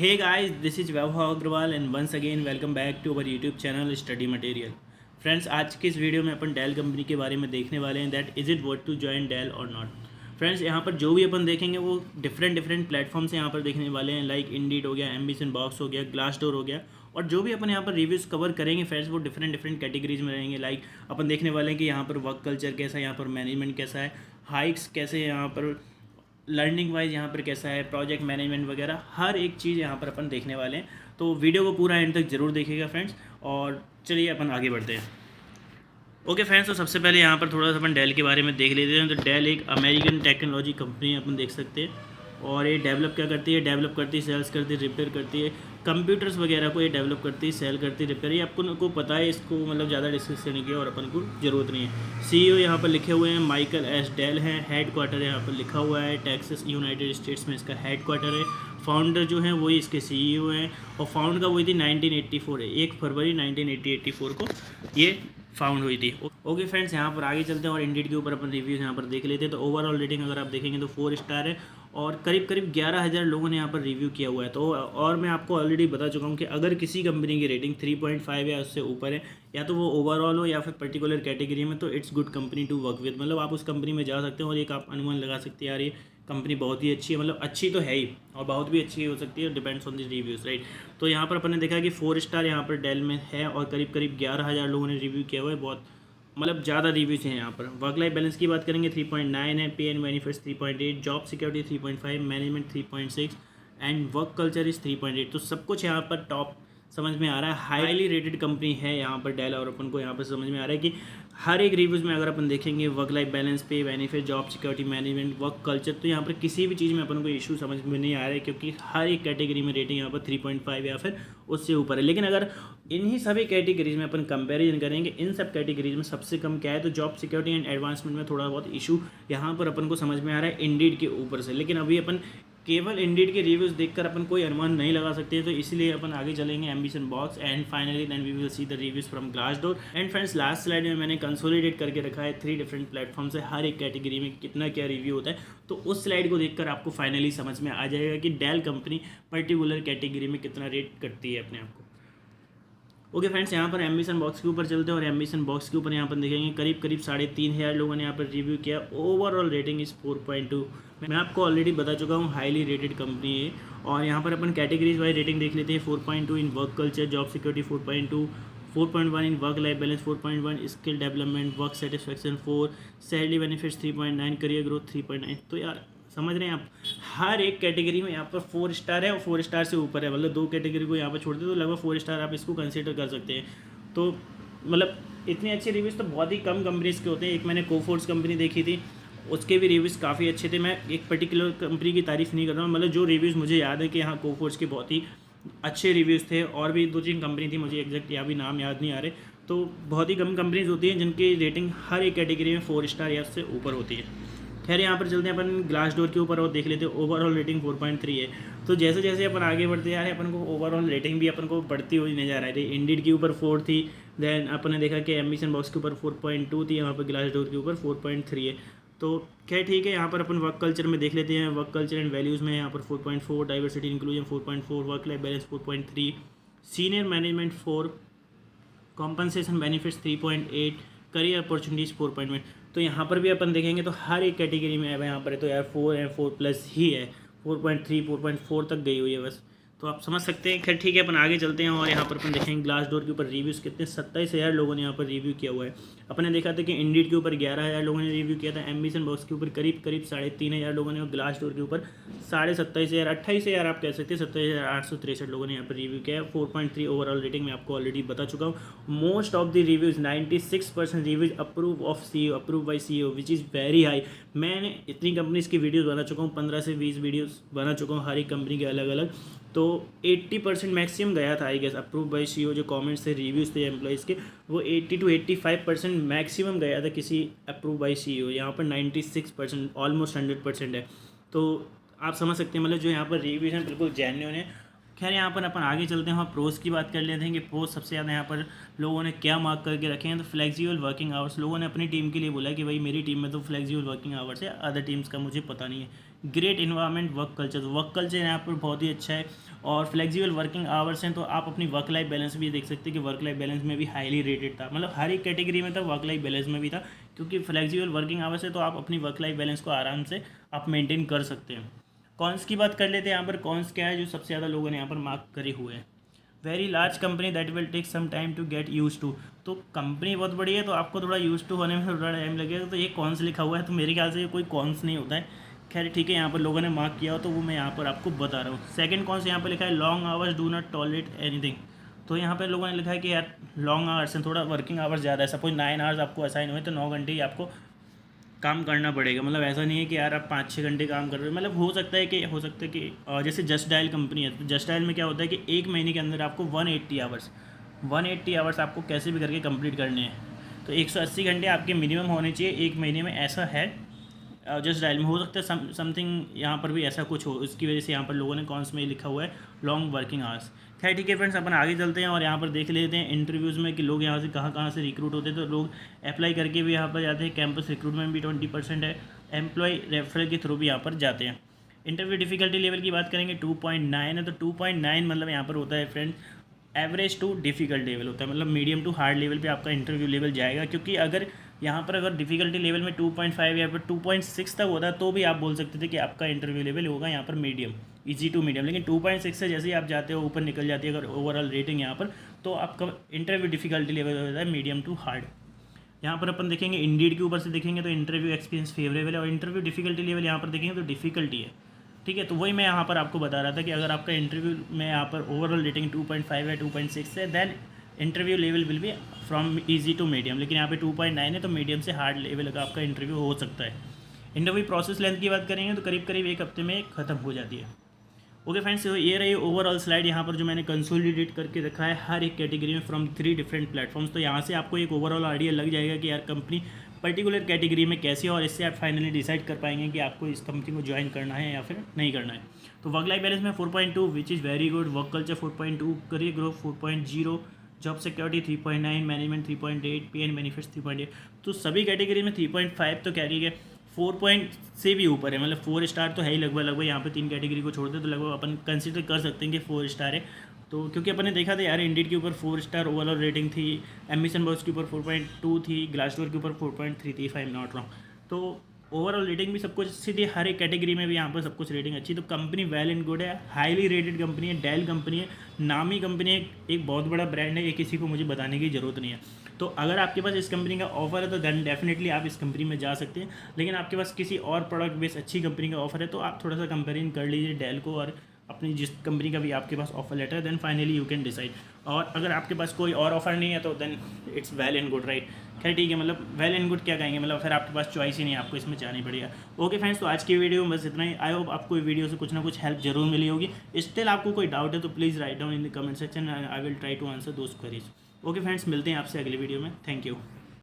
Hey guys, this is Vaibhav Agrawal and once again welcome back to our YouTube channel Study Material. Friends, आज के इस video में अपन Dell company के बारे में देखने वाले हैं that is it worth to join Dell और नॉट। फ्रेंड्स, यहाँ पर जो भी अपन देखेंगे वो डिफरेंट प्लेटफॉर्म से यहाँ पर देखने वाले हैं, लाइक इंडीड हो गया, एम्बिशन बॉक्स हो गया, ग्लासडोर हो गया। और जो भी अपन यहाँ पर रिव्यूज़ कवर करेंगे फ्रेंड्स वो डिफरेंट कैटेगरीज में रहेंगे। लाइक अपन देखने वाले हैं कि यहाँ पर वर्क कल्चर कैसा है, यहाँ पर मैनेजमेंट कैसा है, हाइक्स कैसे हैं, यहाँ पर लर्निंग वाइज यहाँ पर कैसा है, प्रोजेक्ट मैनेजमेंट वगैरह हर एक चीज़ यहाँ पर अपन देखने वाले हैं। तो वीडियो को पूरा एंड तक ज़रूर देखिएगा फ्रेंड्स। और चलिए अपन आगे बढ़ते हैं। ओके फ्रेंड्स, तो सबसे पहले यहाँ पर थोड़ा सा अपन डेल के बारे में देख लेते हैं। तो डेल एक अमेरिकन टेक्नोलॉजी कंपनी अपन देख सकते हैं। और ये डेवलप क्या करती है, डेवलप करती है, सेल्स करती है, रिपेयर करती है, कंप्यूटर्स वगैरह को ये डेवलप करती है, सेल करती है, रिपेयर। ये अपन को पता है, इसको मतलब ज़्यादा डिस्कस करने की और अपन को ज़रूरत नहीं है। सीईओ यहाँ पर लिखे हुए हैं माइकल एस डेल हैं। हेड क्वार्टर यहाँ पर लिखा हुआ है टेक्सास यूनाइटेड स्टेट्स में इसका हेड क्वार्टर है। फाउंडर जो हैं वही इसके सीईओ हैं और फाउंड का वही थी 1984 है, 1 फरवरी 1984 को ये फाउंड हुई थी। ओके फ्रेंड्स, यहाँ पर आगे चलते हैं और इंडीड के ऊपर अपन रिव्यूज़ यहाँ पर देख लेते हैं। तो ओवरऑल रेटिंग अगर आप देखेंगे तो 4 स्टार है और करीब 11,000 लोगों ने यहाँ पर रिव्यू किया हुआ है। तो और मैं आपको ऑलरेडी बता चुका हूँ कि अगर किसी कंपनी की रेटिंग 3.5 या उससे ऊपर है, या तो वो ओवरऑल हो या फिर पर्टिकुलर कैटेगरी में, तो it's good company to work with. मतलब आप उस कंपनी में जा सकते हैं और एक आप अनुमान लगा सकते हैं यार ये कंपनी बहुत ही अच्छी है। मतलब अच्छी तो है ही और बहुत भी अच्छी हो सकती है, depends on the reviews, right. तो यहाँ पर अपन ने देखा कि 4 स्टार यहाँ पर डेल में है और करीब 11,000 लोगों ने रिव्यू किया हुआ है। बहुत मतलब ज़्यादा रिव्यूज़ हैं यहाँ पर। वर्क लाइफ बैलेंस की बात करेंगे 3.9 है, पे and benefits 3.8, job security 3.5, management 3.6 and work culture is 3.8। तो सब कुछ यहाँ पर टॉप समझ में आ रहा है, हाईली रेटेड कंपनी है यहाँ पर डेल। और अपन को यहाँ पर समझ में आ रहा है कि हर एक रिव्यूज़ में अगर अपन देखेंगे वर्क लाइफ बैलेंस, पे benefit, job security, management, work culture, तो यहाँ पर किसी भी चीज़ में अपन को इशू समझ में नहीं आ रहा है, क्योंकि हर एक कैटेगरी में रेटिंग यहाँ पर 3.5 या फिर उससे ऊपर है। लेकिन अगर इन्हीं सभी कैटेगरीज में अपन कंपैरिजन करेंगे, इन सब कैटेगरीज में सबसे कम क्या है, तो जॉब सिक्योरिटी एंड एडवांसमेंट में थोड़ा बहुत इशू यहाँ पर अपन को समझ में आ रहा है इंडीड के ऊपर से। लेकिन अभी अपन केवल इंडीड के रिव्यूज़ देखकर अपन कोई अनुमान नहीं लगा सकते, तो इसलिए अपन आगे चलेंगे Ambition Box and finally then we will see the reviews from Glassdoor. And friends, last slide में मैंने कंसोलिडेट करके रखा है 3 डिफरेंट प्लेटफॉर्म से हर एक कैटेगरी में कितना क्या रिव्यू होता है। तो उस स्लाइड को देखकर आपको फाइनली समझ में आ जाएगा कि डेल कंपनी पर्टिकुलर कैटेगरी में कितना रेट करती है अपने आप को। ओके फ्रेंड्स, यहाँ पर एम्बिशन बॉक्स के ऊपर चलते हैं और एम्बिशन बॉक्स के ऊपर यहाँ पर देखेंगे करीब 3,500 लोगों ने यहाँ पर रिव्यू किया। Overall rating is 4.2। मैं आपको ऑलरेडी बता चुका हूँ हाईली रेटेड कंपनी है। और यहाँ पर अपन कैटेगरीज वाइज रेटिंग देख लेते हैं। 4.2 in work culture, job security 4.2, 4.1 in work life balance 4.1, skill development, work satisfaction 4, salary benefits 3.9, career growth 3.9। तो यार समझ रहे हैं आप, हर एक कैटेगरी में यहाँ पर 4 स्टार है और 4 स्टार से ऊपर है। मतलब 2 कैटेगरी को यहाँ पर छोड़ दे तो लगभग 4 स्टार आप इसको कंसीडर कर सकते हैं। तो मतलब इतने अच्छे रिव्यूज़ तो बहुत ही कम कंपनीज़ के होते हैं। एक मैंने कोफोर्स कंपनी देखी थी, उसके भी रिव्यूज़ काफ़ी अच्छे थे। मैं एक पर्टिकुलर कंपनी की तारीफ़ नहीं कर रहा हूँ, मतलब जो रिव्यूज़ मुझे याद है कि हाँ कोफोर्स के बहुत ही अच्छे रिव्यूज़ थे। और भी 2-3 कंपनी थी, मुझे एग्जैक्ट या भी नाम याद नहीं आ रहे। तो बहुत ही कम कंपनीज होती हैं जिनकी रेटिंग हर एक कैटेगरी में 4 स्टार या उससे ऊपर होती है। खैर, यहाँ पर चलते हैं अपन ग्लासडोर के ऊपर और देख लेते हैं। ओवरऑल रेटिंग 4.3 है। तो जैसे जैसे अपन आगे बढ़ते जा रहे हैं अपन को ओवरऑल रेटिंग भी अपन को बढ़ती हुई नजर आ रही है। इंडीड के ऊपर 4 थी, देन अपन ने देखा कि एम्बिशन बॉक्स के ऊपर 4.2 थी, यहाँ पर ग्लासडोर के ऊपर 4.3 है। तो खैर ठीक है, यहाँ पर अपन वर्क कल्चर में देख लेते हैं। वर्क कल्चर एंड वैल्यूज़ में यहाँ पर 4.4, diversity inclusion 4.4, work life balance 4.3, senior management 4, compensation benefits 3.8, career opportunities 4.1। तो यहाँ पर भी अपन देखेंगे तो हर एक कैटेगरी में है यहाँ पर है, तो यार 4 है, 4+ ही है, 4.3, 4.4 तक गई हुई है बस। तो आप समझ सकते हैं। खैर ठीक है, अपन आगे चलते हैं और यहाँ पर अपन देखेंगे ग्लासडोर के ऊपर रिव्यूज़ कितने 27,000 लोगों ने यहाँ पर रिव्यू किया हुआ है। अपन ने देखा था कि इंडीड के ऊपर 11,000 लोगों ने रिव्यू किया था, एम्बिशन बॉक्स के ऊपर करीब 3,500 लोगों ने, और ग्लासडोर के ऊपर 27,500, 28,000 आप कह सकते हैं, 27,863 लोगों ने यहाँ पर रिव्यू किया है। 4.3 ओवरऑल रेटिंग मैं आपको ऑलरेडी बता चुका हूँ। Most of the reviews 96% reviews approve of CEO, approve by CEO, which is very high. मैंने इतनी कंपनीज़ की वीडियोज़ बना चुका हूँ, 15 से 20 वीडियोज़ बना चुका हूँ हर एक कंपनी के अलग अलग। तो 80% मैक्सिमम गया था I guess approve by CEO. जो कमेंट्स थे, रिव्यूज़ थे एम्प्लॉइज़ के, वो 80 to 85% मैक्सिमम गया था किसी अप्रूव बाई सीईओ। यहाँ पर 96% ऑलमोस्ट 100% है। तो आप समझ सकते हैं मतलब जो यहाँ पर रिव्यूज़ हैं बिल्कुल जेन्युइन है। खैर यहाँ पर अपन आगे चलते हैं और प्रोज की बात कर लेते हैं कि प्रोज सबसे ज़्यादा यहाँ पर लोगों ने क्या मार्क करके रखे हैं। तो फ्लेक्सिबल वर्किंग आवर्स, लोगों ने अपनी टीम के लिए बोला कि भाई मेरी टीम में तो फ्लेक्सिबल वर्किंग आवर्स है, अदर टीम्स का मुझे पता नहीं है ग्रेट इन्वायरमेंट, वर्क कल्चर यहाँ पर बहुत ही अच्छा है और फ्लेक्सिबल वर्किंग आवर्स हैं। तो आप अपनी वर्क लाइफ बैलेंस भी देख सकते हैं कि वर्क लाइफ बैलेंस में भी हाईली रेटेड था, मतलब हर एक कैटेगरी में था, वर्क लाइफ बैलेंस में भी था, क्योंकि फ्लेक्सिबल वर्किंग आवर्स है तो आप अपनी वर्क लाइफ बैलेंस को आराम से आप मेंटेन कर सकते हैं। कॉन्स की बात कर लेते हैं। यहाँ पर कॉन्स क्या है जो सबसे ज़्यादा लोगों ने यहाँ पर मार्क करे हुए हैं। Very large company that will take some time to get use to. तो कंपनी बहुत बड़ी है तो आपको थोड़ा यूज टू होने में थोड़ा टाइम लगेगा। तो ये कॉन्स लिखा हुआ है, तो मेरे ख्याल से ये कोई कॉन्स नहीं होता है। खैर ठीक है, यहाँ पर लोगों ने मार्क किया हो तो वो मैं यहाँ पर आपको बता रहा हूँ। सेकंड कॉन्स यहाँ पर लिखा है long hours do not tolerate anything. तो यहाँ पर लोगों ने लिखा है कि यार लॉन्ग आवर्स हैं, थोड़ा वर्किंग आवर्स ज़्यादा है। सपोज 9 आवर्स आपको असाइन हुए तो 9 घंटे ही आपको काम करना पड़ेगा। मतलब ऐसा नहीं है कि यार आप 5-6 घंटे काम कर रहे हो। मतलब हो सकता है कि जैसे जस्ट डायल कंपनी है, तो जस्ट डायल में क्या होता है कि एक महीने के अंदर आपको 180 आवर्स आपको कैसे भी करके कंप्लीट करने हैं। तो 180 घंटे आपके मिनिमम होने चाहिए एक महीने में, ऐसा है जस्ट डायल में। हो सकता है समथिंग यहाँ पर भी ऐसा कुछ हो, उसकी वजह से यहाँ पर लोगों ने कॉन्स में लिखा हुआ है लॉन्ग वर्किंग आवर्स। खैर ठीक है फ्रेंड्स, अपन आगे चलते हैं और यहाँ पर देख लेते हैं इंटरव्यूज़ में कि लोग यहाँ से कहाँ से रिक्रूट होते हैं। तो लोग अप्लाई करके भी यहाँ पर जाते हैं, कैंपस रिक्रूटमेंट भी 20% है, एम्प्लॉय रेफरल के थ्रू भी यहाँ पर जाते हैं। इंटरव्यू डिफिकल्टी लेवल की बात करेंगे 2.9 है। तो 2.9 मतलब यहाँ पर होता है friend average too difficult level होता है, मतलब मीडियम टू हार्ड लेवल पे आपका इंटरव्यू लेवल जाएगा। क्योंकि अगर यहाँ पर अगर डिफ़िकल्टी लेवल में 2.5 या फिर 2.6 तक होता तो भी आप बोल सकते थे कि आपका इंटरव्यू लेवल होगा यहाँ पर मीडियम, इजी टू मीडियम। लेकिन 2.6 से जैसे ही आप जाते हो ऊपर निकल जाती है अगर ओवरऑल रेटिंग यहाँ पर, तो आपका इंटरव्यू डिफ़िकल्टी लेवल होता है मीडियम टू हार्ड। यहाँ पर अपन देखेंगे इंडीड के ऊपर से देखेंगे तो इंटरव्यू एक्सपीरियंस फेवरेबल है, और इंटरव्यू डिफ़िकल्टी लेवल यहाँ पर देखेंगे तो डिफ़िकल्टी है। ठीक है, तो वही मैं यहाँ पर आपको बता रहा था कि अगर आपका इंटरव्यू में यहाँ पर ओवरऑल रेटिंग 2.5 है 2.6 है, then interview level will be from easy to medium. लेकिन यहाँ पे 2.9 है तो मीडियम से हार्ड लेवल का आपका इंटरव्यू हो सकता है। इंटरव्यू प्रोसेस लेंथ की बात करेंगे तो करीब करीब 1 हफ्ते में ख़त्म हो जाती है। ओके फ्रेंड्स, ये रही ओवरऑल स्लाइड यहाँ पर जो मैंने कंसोलिडेट करके रखा है हर एक कैटेगरी में फ्रॉम 3 डिफरेंट प्लेटफॉर्म्स। तो यहाँ से आपको एक ओवरऑल आइडिया लग जाएगा कि यार कंपनी पर्टिकुलर कैटेगरी में कैसी है, और इससे आप फाइनली डिसाइड कर पाएंगे कि आपको इस कंपनी को ज्वाइन करना है या फिर नहीं करना है। तो वर्क लाइफ बैलेंस में 4.2 which is very good, work culture 4.2, career growth 4.0, job security 3.9, management 3.8, पे एंड बेनिफिट्स 3.8। तो सभी कैटेगरी में 3.5 तो कैरी है, 4 पॉइंट से भी ऊपर है, मतलब 4 स्टार तो है ही लगभग। यहाँ पे 3 कैटेगरी को छोड़ दे तो लगभग अपन कंसिडर कर सकते हैं कि 4 स्टार है। तो क्योंकि अपन ने देखा था यार इंडीड के ऊपर 4 स्टार ओवरऑल रेटिंग थी, एम्बिशन बॉक्स के ऊपर 4.2 थी, ग्लासडोर के ऊपर 4.3 थी, if I am not wrong. तो ओवरऑल रेटिंग भी सब कुछ अच्छी थी, हर एक कैटेगरी में भी यहाँ पर सब कुछ रेटिंग अच्छी। तो कंपनी वेल एंड गुड है, हाईली रेटेड कंपनी है, डेल कंपनी है, नामी कंपनी है, एक बहुत बड़ा ब्रांड है, ये किसी को मुझे बताने की ज़रूरत नहीं है। तो अगर आपके पास इस कंपनी का ऑफर है तो देन डेफिनेटली आप इस कंपनी में जा सकते हैं। लेकिन आपके पास किसी और प्रोडक्ट बेस अच्छी कंपनी का ऑफर है तो आप थोड़ा सा कंपेयरिंग कर लीजिए डेल को और अपनी जिस कंपनी का भी आपके पास ऑफर लेटर है, then finally you can decide. और अगर आपके पास कोई और ऑफर नहीं है तो then it's well and good, right. खैर ठीक है, मतलब वेल एंड गुड क्या कहेंगे, मतलब फिर आपके पास चॉइस ही नहीं है, आपको इसमें जाना ही पड़ेगा। ओके फ्रेंड्स, तो आज की वीडियो में बस इतना ही। आई होप आपको वीडियो से कुछ ना कुछ हेल्प जरूर मिली होगी। स्टिल आपको कोई डाउट है तो please write down in the comment section, I will try to answer those queries. Okay friends, मिलते हैं आपसे अगली वीडियो में। Thank you.